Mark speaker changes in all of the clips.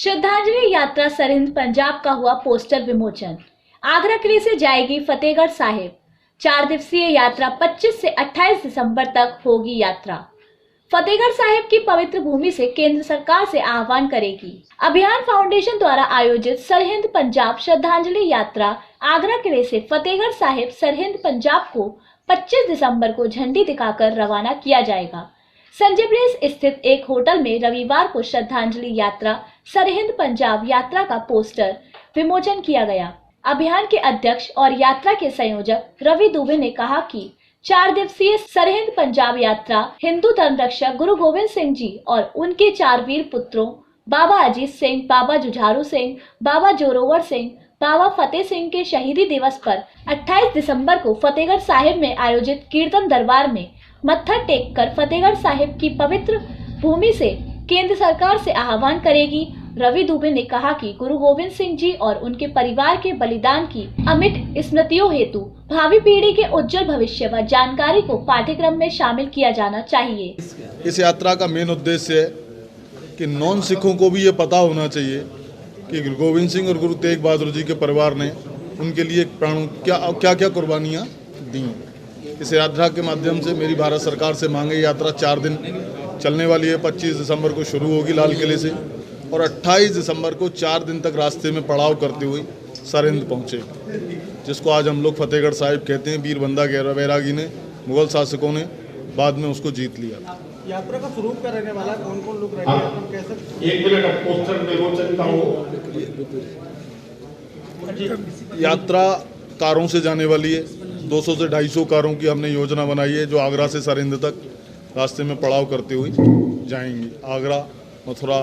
Speaker 1: श्रद्धांजलि यात्रा सरहिंद पंजाब का हुआ पोस्टर विमोचन। आगरा किले से जाएगी फतेहगढ़ साहिब। 4 दिवसीय यात्रा 25 से 28 दिसंबर तक होगी यात्रा। फतेहगढ़ साहिब की पवित्र भूमि से केंद्र सरकार से आह्वान करेगी। अभियान फाउंडेशन द्वारा आयोजित सरहिंद पंजाब श्रद्धांजलि यात्रा आगरा किले से फतेहगढ़ साहिब सरहिंद पंजाब को 25 दिसंबर को झंडी दिखाकर रवाना किया जाएगा। संजय प्लेस स्थित एक होटल में रविवार को श्रद्धांजलि यात्रा सरहिंद पंजाब यात्रा का पोस्टर विमोचन किया गया। अभियान के अध्यक्ष और यात्रा के संयोजक रवि दुबे ने कहा कि 4 दिवसीय सरहिंद पंजाब यात्रा हिंदू धर्म रक्षक गुरु गोविंद सिंह जी और उनके 4 वीर पुत्रों बाबा अजीत सिंह, बाबा जुझारू सिंह, बाबा जोरावर सिंह, बाबा फतेह सिंह के शहीदी दिवस पर 28 दिसंबर को फतेहगढ़ साहिब में आयोजित कीर्तन दरबार में मत्था टेक कर फतेहगढ़ साहिब की पवित्र भूमि से केंद्र सरकार से आह्वान करेगी। रवि दुबे ने कहा कि गुरु गोविंद सिंह जी और उनके परिवार के बलिदान की अमिट स्मृतियों हेतु भावी पीढ़ी के उज्जवल भविष्य व जानकारी को पाठ्यक्रम में शामिल किया जाना चाहिए।
Speaker 2: इस यात्रा का मेन उद्देश्य है कि नॉन सिखों को भी ये पता होना चाहिए कि गुरु गोविंद सिंह और गुरु तेग बहादुर जी के परिवार ने उनके लिए प्राणों क्या कुर्बानियाँ दी। इस यात्रा के माध्यम से मेरी भारत सरकार से मांगे यात्रा 4 दिन चलने वाली है। 25 दिसंबर को शुरू होगी लाल किले से और 28 दिसंबर को 4 दिन तक रास्ते में पड़ाव करते हुए सरहिंद पहुँचे, जिसको आज हम लोग फतेहगढ़ साहिब कहते हैं। वीर बंदा बैरागी ने, मुगल शासकों ने बाद में उसको जीत लिया।
Speaker 3: यात्रा का स्वरूप क्या रहने वाला, कौन कौन लोग रहेंगे,
Speaker 2: यात्रा कारों से जाने वाली है। 200 से 250 कारों की हमने योजना बनाई है जो आगरा से सरहिंद तक रास्ते में पड़ाव करते हुए जाएंगी। आगरा, मथुरा,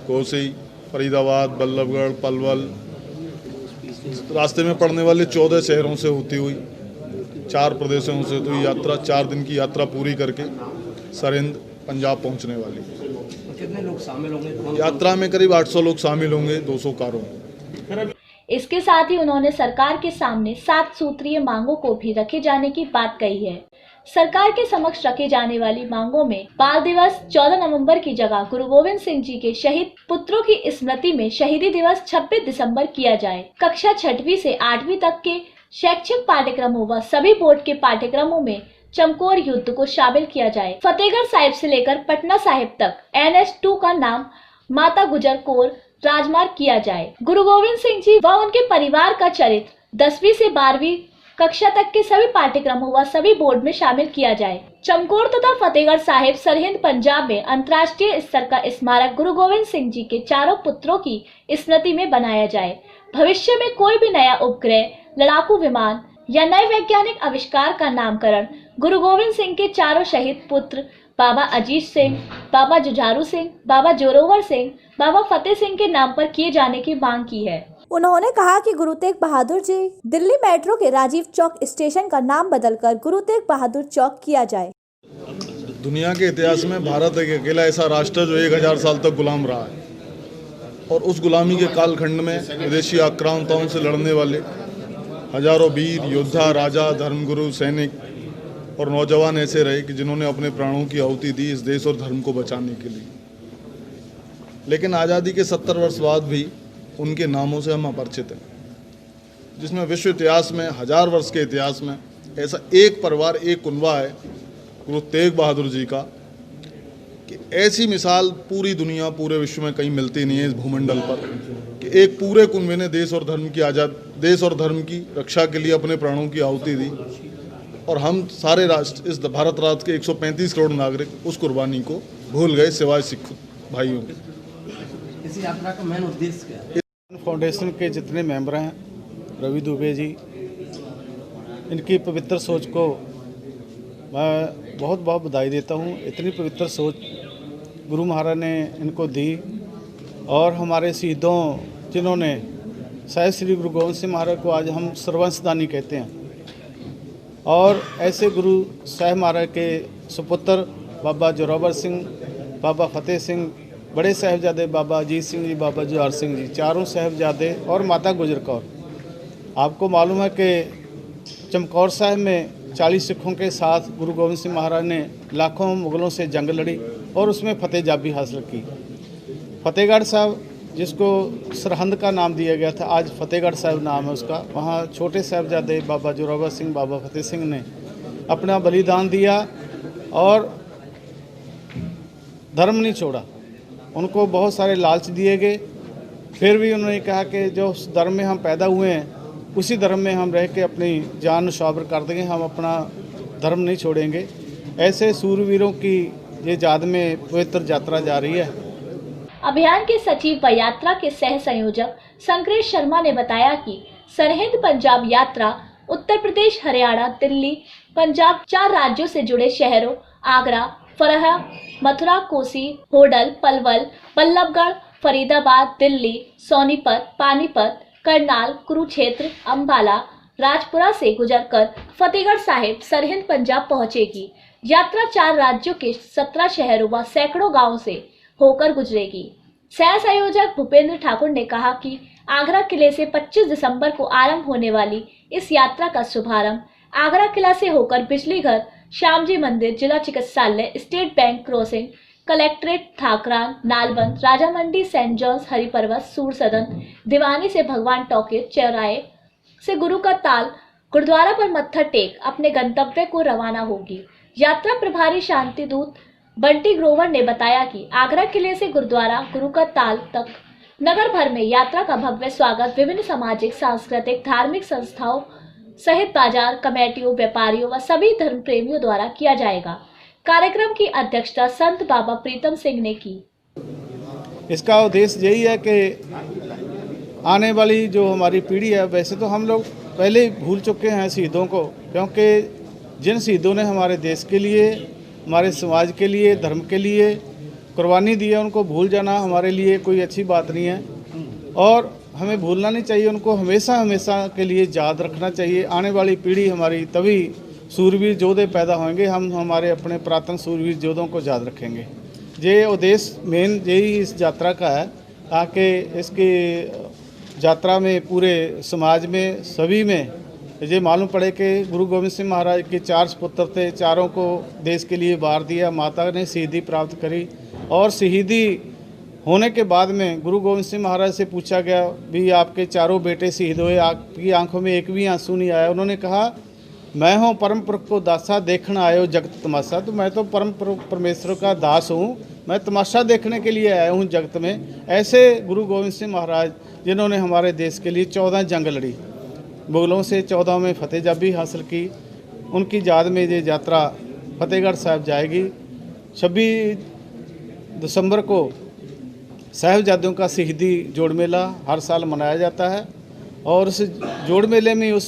Speaker 2: कोसी, फरीदाबाद, बल्लभगढ़, पलवल, रास्ते में पड़ने वाले 14 शहरों से होती हुई 4 प्रदेशों से तो यात्रा 4 दिन की यात्रा पूरी करके सरहिंद पंजाब पहुंचने वाली है।
Speaker 3: कितने लोग शामिल होंगे?
Speaker 2: यात्रा में करीब 800 लोग शामिल होंगे 200 कारों में।
Speaker 1: इसके साथ ही उन्होंने सरकार के सामने 7 सूत्रीय मांगों को भी रखे जाने की बात कही है। सरकार के समक्ष रखे जाने वाली मांगों में बाल दिवस 14 नवंबर की जगह गुरु गोविंद सिंह जी के शहीद पुत्रों की स्मृति में शहीदी दिवस 26 दिसंबर किया जाए। कक्षा 6वीं से 8वीं तक के शैक्षिक पाठ्यक्रमों व सभी बोर्ड के पाठ्यक्रमों में चमकौर युद्ध को शामिल किया जाए। फतेहगढ़ साहिब से लेकर पटना साहिब तक NH2 का नाम माता गुजर कौर राजमार्ग किया जाए। गुरु गोविंद सिंह जी व उनके परिवार का चरित्र 10वीं से 12वीं कक्षा तक के सभी पाठ्यक्रमों व सभी बोर्ड में शामिल किया जाए। चमकौर तथा फतेहगढ़ साहिब सरहिंद पंजाब में अंतर्राष्ट्रीय स्तर का स्मारक गुरु गोविंद सिंह जी के 4 पुत्रों की स्मृति में बनाया जाए। भविष्य में कोई भी नया उपग्रह, लड़ाकू विमान या नए वैज्ञानिक आविष्कार का नामकरण गुरु गोविंद सिंह के 4 शहीद पुत्र बाबा अजीत सिंह, बाबा जुझारू सिंह, बाबा जोरावर सिंह, बाबा फतेह सिंह के नाम पर किए जाने की मांग की है।
Speaker 4: उन्होंने कहा कि गुरु तेग बहादुर जी दिल्ली मेट्रो के राजीव चौक स्टेशन का नाम बदलकर गुरु तेग बहादुर चौक किया जाए।
Speaker 2: दुनिया के इतिहास में भारत एक अकेला ऐसा राष्ट्र जो 1000 साल तक गुलाम रहा है और उस गुलामी के कालखंड में विदेशी आक्रांताओं से लड़ने वाले हजारों वीर योद्धा, राजा, धर्मगुरु, सैनिक और नौजवान ऐसे रहे कि जिन्होंने अपने प्राणों की आहुति दी इस देश और धर्म को बचाने के लिए। लेकिन आज़ादी के 70 वर्ष बाद भी उनके नामों से हम अपरिचित हैं, जिसमें विश्व इतिहास में 1000 वर्ष के इतिहास में ऐसा एक परिवार, एक कुनबा है गुरु तेग बहादुर जी का कि ऐसी मिसाल पूरी दुनिया, पूरे विश्व में कहीं मिलती नहीं है इस भूमंडल पर कि एक पूरे कुनबे ने देश और धर्म की रक्षा के लिए अपने प्राणों की आहुति दी और हम सारे राष्ट्र, इस भारत राष्ट्र के 135 करोड़ नागरिक उस कुर्बानी को भूल गए सिवाय सिख भाइयों के।
Speaker 3: इस यात्रा का मेन उद्देश्य क्या है?
Speaker 5: फाउंडेशन के जितने मेंबर हैं, रवि दुबे जी, इनकी पवित्र सोच को मैं बहुत बहुत बधाई देता हूँ। इतनी पवित्र सोच गुरु महाराज ने इनको दी और हमारे शहीदों जिन्होंने शायद श्री गुरु गोविंद सिंह महाराज को आज हम सर्वंशदानी कहते हैं और ऐसे गुरु साहिब महाराज के सुपुत्र बाबा जोरावर सिंह, बाबा फतेह सिंह, बड़े साहिबजादे बाबा अजीत सिंह जी, बाबा जुझारू सिंह जी, 4 साहिबजादे और माता गुजर कौर। आपको मालूम है कि चमकौर साहिब में 40 सिखों के साथ गुरु गोविंद सिंह महाराज ने लाखों मुगलों से जंग लड़ी और उसमें फतेह जाबी हासिल की। फतेहगढ़ साहब जिसको सरहंद का नाम दिया गया था, आज फतेहगढ़ साहिब नाम है उसका। वहाँ छोटे साहिबजादे बाबा जोरावर सिंह, बाबा फतेह सिंह ने अपना बलिदान दिया और धर्म नहीं छोड़ा। उनको बहुत सारे लालच दिए गए, फिर भी उन्होंने कहा कि जो धर्म में हम पैदा हुए हैं उसी धर्म में हम रह के अपनी जान न्यौछावर कर देंगे, हम अपना धर्म नहीं छोड़ेंगे। ऐसे सूरवीरों की ये याद में पवित्र यात्रा जा रही है।
Speaker 1: अभियान के सचिव व यात्रा के सह संयोजक संक्रेश शर्मा ने बताया कि सरहिंद पंजाब यात्रा उत्तर प्रदेश, हरियाणा, दिल्ली, पंजाब 4 राज्यों से जुड़े शहरों आगरा, फरहा, मथुरा, कोसी, होडल, पलवल, बल्लभगढ़, फरीदाबाद, दिल्ली, सोनीपत, पानीपत, करनाल, कुरुक्षेत्र, अंबाला, राजपुरा से गुजरकर फतेहगढ़ साहिब सरहिंद पंजाब पहुंचेगी। यात्रा 4 राज्यों के 17 शहरों व सैकड़ों गांवों से होकर गुजरेगी। सह संयोजक भूपेंद्र ठाकुर ने कहा कि आगरा किले से 25 दिसंबर को आरंभ होने वाली इस यात्रा का शुभारंभ आगरा किला से होकर बिजली घर, श्यामजी मंदिर, जिला चिकित्सालय, state bank crossing, collectorate, थाकरान, Nalband, राजा मंडी, सेंट जॉन्स, हरिपर्वत, सूर सदन, दीवानी से भगवान टॉकीज, चौराहे से गुरु का ताल, गुरुद्वारा पर मत्था टेक अपने गंतव्य को रवाना होगी। यात्रा प्रभारी शांति दूत बंटी ग्रोवर ने बताया कि आगरा किले से गुरुद्वारा गुरु का ताल तक नगर भर में यात्रा का भव्य स्वागत विभिन्न सामाजिक, सांस्कृतिक, धार्मिक संस्थाओं सहित बाजार कमेटियों, व्यापारियों व सभी धर्म प्रेमियों द्वारा किया जाएगा। कार्यक्रम की अध्यक्षता संत बाबा प्रीतम सिंह ने की।
Speaker 5: इसका उद्देश्य यही है कि आने वाली जो हमारी पीढ़ी है, वैसे तो हम लोग पहले ही भूल चुके हैं शहीदों को, क्योंकि जिन शहीदों ने हमारे देश के लिए, हमारे समाज के लिए, धर्म के लिए कुर्बानी दी है, उनको भूल जाना हमारे लिए कोई अच्छी बात नहीं है और हमें भूलना नहीं चाहिए। उनको हमेशा हमेशा के लिए याद रखना चाहिए। आने वाली पीढ़ी हमारी तभी सूरवीर योद्धे पैदा होंगे, हम हमारे अपने पुरातन सूरवीर योद्धों को याद रखेंगे। ये उद्देश्य मेन यही इस यात्रा का है, ताकि इसकी यात्रा में पूरे समाज में सभी में ये मालूम पड़े कि गुरु गोविंद सिंह महाराज के 4 सुपुत्र थे, चारों को देश के लिए वार दिया, माता ने शहीदी प्राप्त करी और शहीदी होने के बाद में गुरु गोविंद सिंह महाराज से पूछा गया भी आपके चारों बेटे शहीद हुए, आपकी आंखों में एक भी आंसू नहीं आया। उन्होंने कहा मैं हूँ परम पुरख को दासा, देखना आयो जगत तमाशा। तो मैं तो परम परमेश्वर का दास हूँ, मैं तमाशा देखने के लिए आया हूँ जगत में। ऐसे गुरु गोविंद सिंह महाराज जिन्होंने हमारे देश के लिए 14 जंग लड़ी, मुगलों से 14 में फतेहजाबी हासिल की, उनकी याद में ये यात्रा फतेहगढ़ साहिब जाएगी। 26 दिसंबर को साहिबजादों का शहीदी जोड़ मेला हर साल मनाया जाता है और उस जोड़ मेले में, उस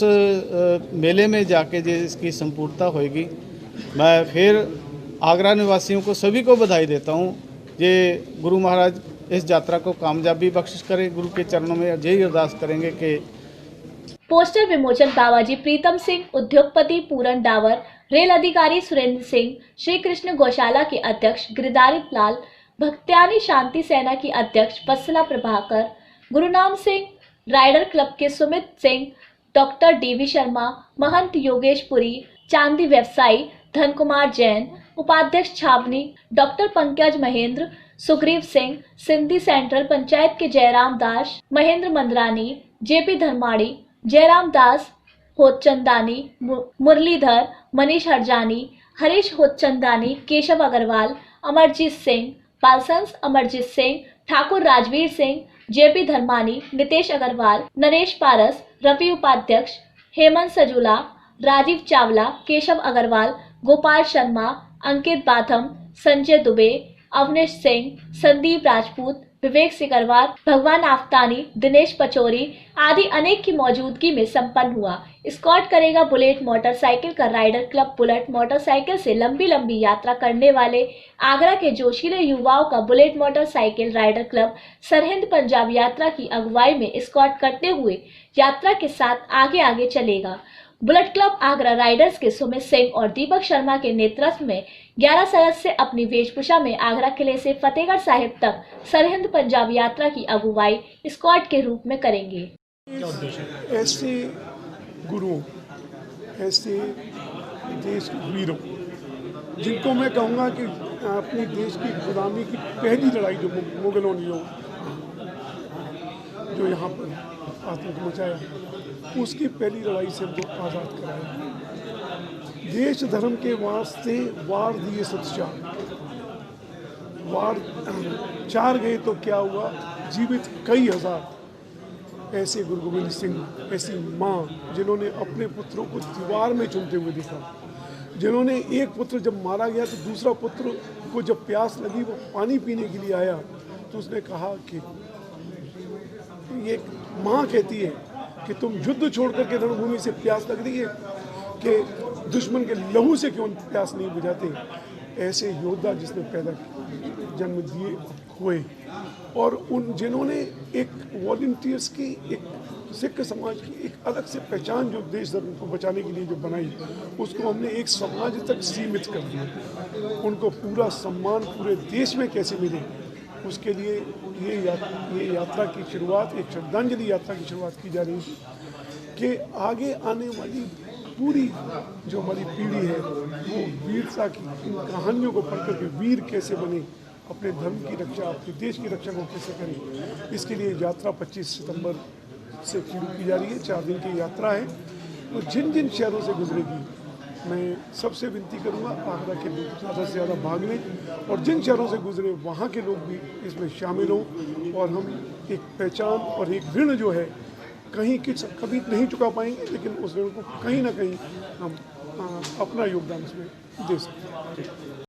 Speaker 5: मेले में जाके जो इसकी संपूर्णता होएगी। मैं फिर आगरा निवासियों को सभी को बधाई देता हूँ। ये गुरु महाराज इस यात्रा को कामयाबी बख्शिश करें। गुरु के चरणों में यही अरदास करेंगे कि
Speaker 1: पोस्टर विमोचन बाबाजी प्रीतम सिंह, उद्योगपति पूरन डावर, रेल अधिकारी सुरेंद्र सिंह, श्री कृष्ण गौशाला के अध्यक्ष गिरधारी लाल, भक्त्यानी शांति सेना की अध्यक्ष वत्सला प्रभाकर, गुरुनाम सिंह, राइडर क्लब के सुमित सिंह, डॉक्टर डीवी शर्मा, महंत योगेश पुरी, चांदी व्यवसायी धन कुमार जैन, उपाध्यक्ष छावनी डॉक्टर पंकज महेंद्र, सुग्रीव सिंह, सिंधी सेंट्रल पंचायत के जयराम दास, महेंद्र मंदरानी, जेपी धर्माड़ी, जयराम दास होतचंदानी, मुरलीधर, मनीष हरजानी, हरीश होतचंदानी, केशव अग्रवाल, अमरजीत सिंह, पालसंस अमरजीत सिंह, ठाकुर राजवीर सिंह, जेपी धर्मानी, नितेश अग्रवाल, नरेश पारस, रवि उपाध्यक्ष, हेमंत सजूला, राजीव चावला, केशव अग्रवाल, गोपाल शर्मा, अंकित बाथम, संजय दुबे, अवनीश सिंह, संदीप राजपूत, विवेक सिकरवार, भगवान आफ्तानी, दिनेश पचौरी आदि अनेक की मौजूदगी में संपन्न हुआ। स्कॉट करेगा बुलेट मोटरसाइकिल का राइडर क्लब। बुलेट मोटरसाइकिल से लंबी लंबी यात्रा करने वाले आगरा के जोशीले युवाओं का bullet motorcycle rider club Sirhind Punjab यात्रा की अगुवाई में स्कॉट करते हुए यात्रा के साथ आगे आगे चलेगा। बुलेट क्लब आगरा राइडर्स के सुमित सिंह और दीपक शर्मा के नेतृत्व में 11 सदस्य अपनी वेशभूषा में आगरा किले से फतेहगढ़ साहिब तक सरहिंद पंजाब यात्रा की अगुवाई स्क्वाड के रूप में करेंगे।
Speaker 6: ऐसे गुरु, ऐसे देश के वीरों जिनको मैं कहूँगा कि अपने देश की गुलामी की पहली लड़ाई जो मुगलों ने जो यहाँ पर आतंक मचाया, उसकी पहली लड़ाई से हमको आज़ाद कराया। देश धर्म के वास्ते वार दिए 7 वार 4 गए तो क्या हुआ, जीवित कई हजार। ऐसे गुरु गोविंद सिंह, ऐसी माँ जिन्होंने अपने पुत्रों को दीवार में चुनते हुए देखा, जिन्होंने एक पुत्र जब मारा गया तो दूसरा पुत्र को जब प्यास लगी वो पानी पीने के लिए आया तो उसने कहा कि ये माँ कहती है कि तुम युद्ध छोड़ करके रणभूमि से प्यास लग रही है कि दुश्मन के लहू से क्यों प्यास नहीं बुझाते। ऐसे योद्धा जिसने पैदा जन्म दिए खोए, और उन जिन्होंने एक वॉलंटियर्स की, एक सिख समाज की एक अलग से पहचान जो देश धर्म को बचाने के लिए जो बनाई, उसको हमने एक समाज तक सीमित कर दिया। उनको पूरा सम्मान पूरे देश में कैसे मिले, उसके लिए ये यात्रा की शुरुआत, एक श्रद्धांजलि यात्रा की शुरुआत की जा रही है कि आगे आने वाली पूरी जो हमारी पीढ़ी है वो वीरता की इन कहानियों को पढ़ करके वीर कैसे बने, अपने धर्म की रक्षा, अपने देश की रक्षा को कैसे करें। इसके लिए यात्रा 25 सितंबर से शुरू की जा रही है। 4 दिन की यात्रा है। तो जिन जिन शहरों से गुजरेगी, मैं सबसे विनती करूंगा आगरा के लोग ज़्यादा से ज़्यादा भाग लें, और जिन शहरों से गुजरे वहाँ के लोग भी इसमें शामिल हों, और हम एक पहचान और एक ऋण जो है कहीं कभी नहीं चुका पाएंगे, लेकिन उस ऋण को कहीं ना कहीं हम अपना योगदान इसमें दे सकते हैं।